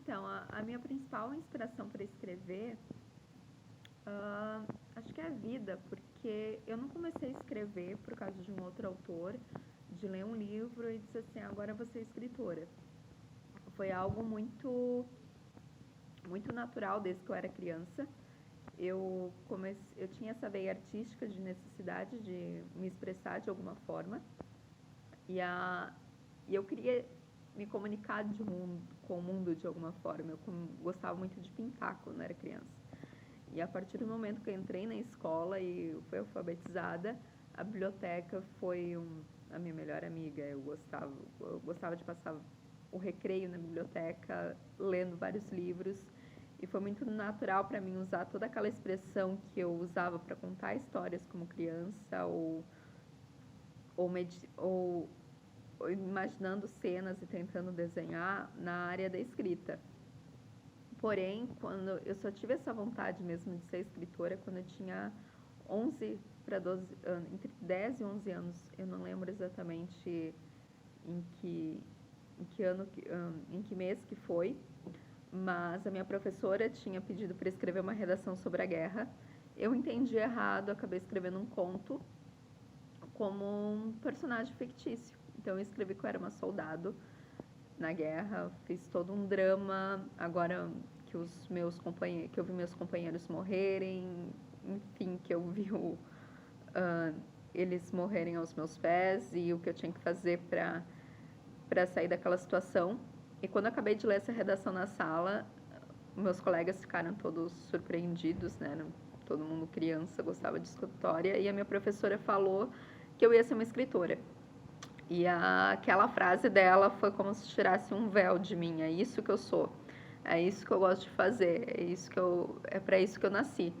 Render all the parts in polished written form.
Então, a minha principal inspiração para escrever, acho que é a vida, porque eu não comecei a escrever por causa de um outro autor, de ler um livro e dizer assim, agora eu vou ser escritora. Foi algo muito natural desde que eu era criança. Eu tinha essa veia artística de necessidade de me expressar de alguma forma e eu queria me comunicar com o mundo de alguma forma. Eu gostava muito de pintar quando era criança. E a partir do momento que eu entrei na escola e fui alfabetizada, a biblioteca foi a minha melhor amiga. Eu gostava de passar o recreio na biblioteca, lendo vários livros. E foi muito natural para mim usar toda aquela expressão que eu usava para contar histórias como criança ou, ou imaginando cenas e tentando desenhar na área da escrita. Porém, quando eu só tive essa vontade mesmo de ser escritora quando eu tinha 11 para 12 anos, entre 10 e 11 anos, eu não lembro exatamente em que ano, em que mês que foi, mas a minha professora tinha pedido para escrever uma redação sobre a guerra. Eu entendi errado, acabei escrevendo um conto como um personagem fictício. Então eu escrevi que eu era uma soldado na guerra, fiz todo um drama, agora que que eu vi meus companheiros morrerem, enfim, que eu vi eles morrerem aos meus pés e o que eu tinha que fazer para sair daquela situação. E quando eu acabei de ler essa redação na sala, meus colegas ficaram todos surpreendidos, né? Todo mundo criança gostava de história e a minha professora falou que eu ia ser uma escritora. E aquela frase dela foi como se tirasse um véu de mim. É isso que eu sou. É isso que eu gosto de fazer. É para isso que eu nasci.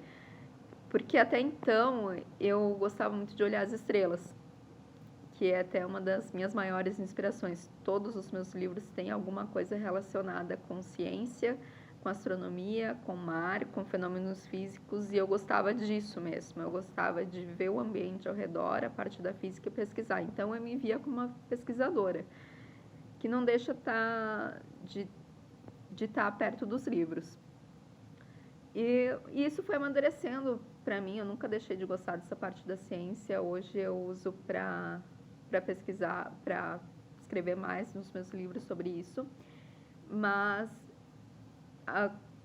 Porque até então eu gostava muito de olhar as estrelas, que é até uma das minhas maiores inspirações. Todos os meus livros têm alguma coisa relacionada com ciência, com astronomia, com mar, com fenômenos físicos, e eu gostava disso mesmo. Eu gostava de ver o ambiente ao redor, a parte da física e pesquisar. Então eu me via como uma pesquisadora, que não deixa de estar perto dos livros. E isso foi amadurecendo para mim. Eu nunca deixei de gostar dessa parte da ciência. Hoje eu uso para pesquisar, para escrever mais nos meus livros sobre isso. Mas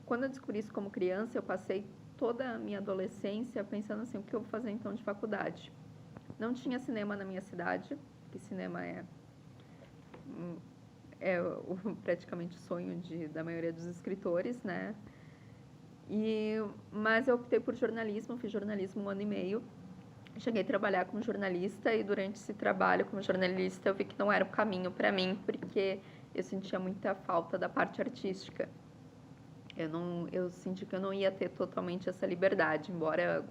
quando eu descobri isso como criança, eu passei toda a minha adolescência pensando assim, o que eu vou fazer então de faculdade? Não tinha cinema na minha cidade, que cinema praticamente o sonho da maioria dos escritores, né? Mas eu optei por jornalismo, fiz jornalismo 1 ano e meio. Cheguei a trabalhar como jornalista e durante esse trabalho como jornalista eu vi que não era o caminho para mim, porque eu sentia muita falta da parte artística. Eu senti que eu não ia ter totalmente essa liberdade, embora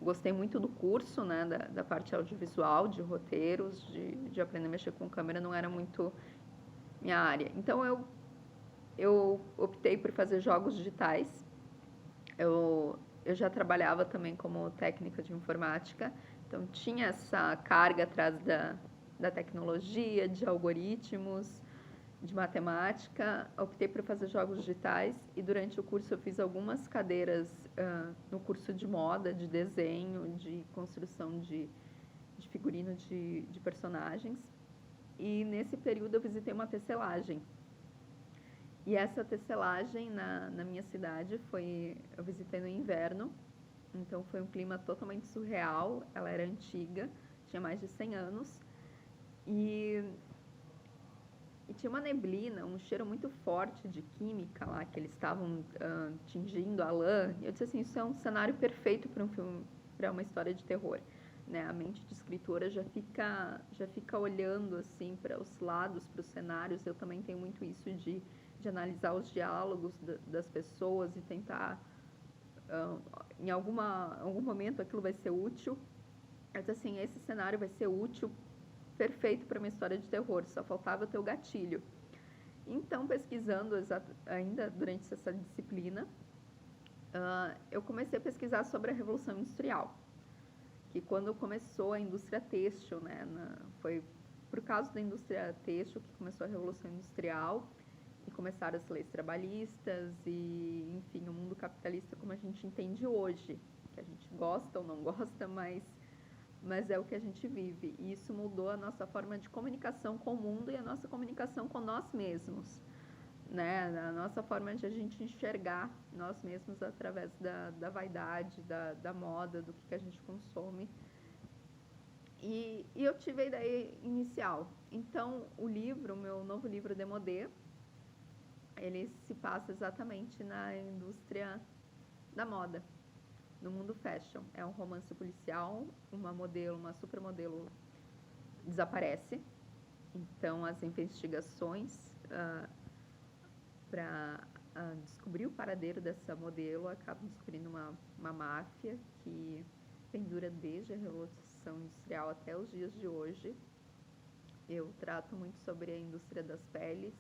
gostei muito do curso, né, da parte audiovisual, de roteiros, de aprender a mexer com câmera, não era muito minha área. Então eu optei por fazer jogos digitais. Eu já trabalhava também como técnica de informática, então tinha essa carga atrás da tecnologia, de algoritmos, de matemática. Optei por fazer jogos digitais e durante o curso eu fiz algumas cadeiras no curso de moda, de desenho, de construção de figurino de personagens. E nesse período eu visitei uma tecelagem. E essa tecelagem na minha cidade eu visitei no inverno, então foi um clima totalmente surreal. Ela era antiga, tinha mais de 100 anos e tinha uma neblina, um cheiro muito forte de química lá, que eles estavam tingindo a lã. E eu disse assim, isso é um cenário perfeito para um filme, para uma história de terror. Né? A mente de escritora já fica olhando assim para os lados, para os cenários. Eu também tenho muito isso de analisar os diálogos das pessoas e tentar, em algum momento, aquilo vai ser útil. Mas, assim, esse cenário vai ser útil, perfeito para uma história de terror, só faltava ter o gatilho. Então, pesquisando ainda durante essa disciplina, eu comecei a pesquisar sobre a Revolução Industrial, que quando começou a indústria têxtil, né, foi por causa da indústria têxtil, que começou a Revolução Industrial, e começaram as leis trabalhistas e, enfim, o mundo capitalista como a gente entende hoje, que a gente gosta ou não gosta, mas é o que a gente vive. E isso mudou a nossa forma de comunicação com o mundo e a nossa comunicação com nós mesmos, né? A nossa forma de a gente enxergar nós mesmos através da vaidade, da moda, do que a gente consome. E eu tive a ideia inicial. Então, o livro, o meu novo livro, Demodê, ele se passa exatamente na indústria da moda, no mundo fashion. É um romance policial, uma supermodelo desaparece. Então, as investigações para descobrir o paradeiro dessa modelo acabam descobrindo uma máfia que pendura desde a Revolução Industrial até os dias de hoje. Eu trato muito sobre a indústria das peles,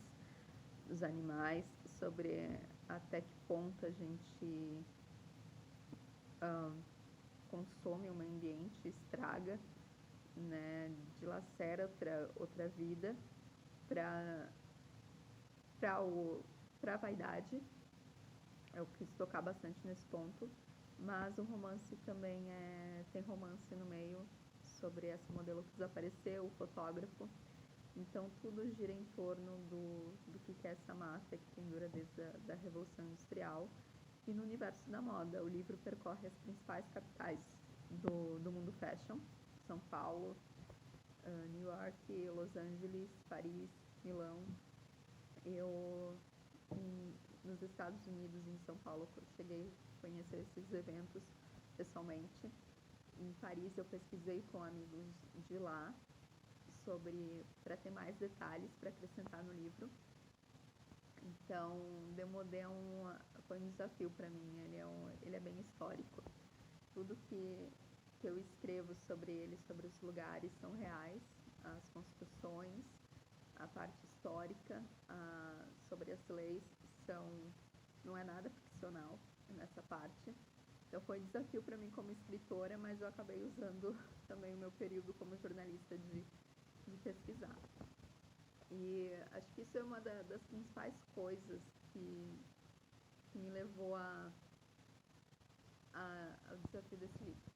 dos animais, sobre até que ponto a gente consome o meio ambiente, estraga, né, dilacera outra vida para a vaidade. Eu quis tocar bastante nesse ponto, mas o romance também tem romance no meio sobre essa modelo que desapareceu, o fotógrafo. Então tudo gira em torno do que é essa máfia que pendura desde a Revolução Industrial. E no universo da moda, o livro percorre as principais capitais do mundo fashion: São Paulo, New York, Los Angeles, Paris, Milão. Eu, nos Estados Unidos, em São Paulo, eu cheguei a conhecer esses eventos pessoalmente. Em Paris, eu pesquisei com amigos de lá para ter mais detalhes para acrescentar no livro. Então, Demodê foi um desafio para mim. Ele é bem histórico. Tudo que eu escrevo sobre ele, sobre os lugares, são reais. As construções, a parte histórica, sobre as leis, não é nada ficcional nessa parte. Então, foi um desafio para mim como escritora, mas eu acabei usando também o meu período como jornalista de pesquisar. E acho que isso é uma das principais coisas que me levou ao desafio desse livro.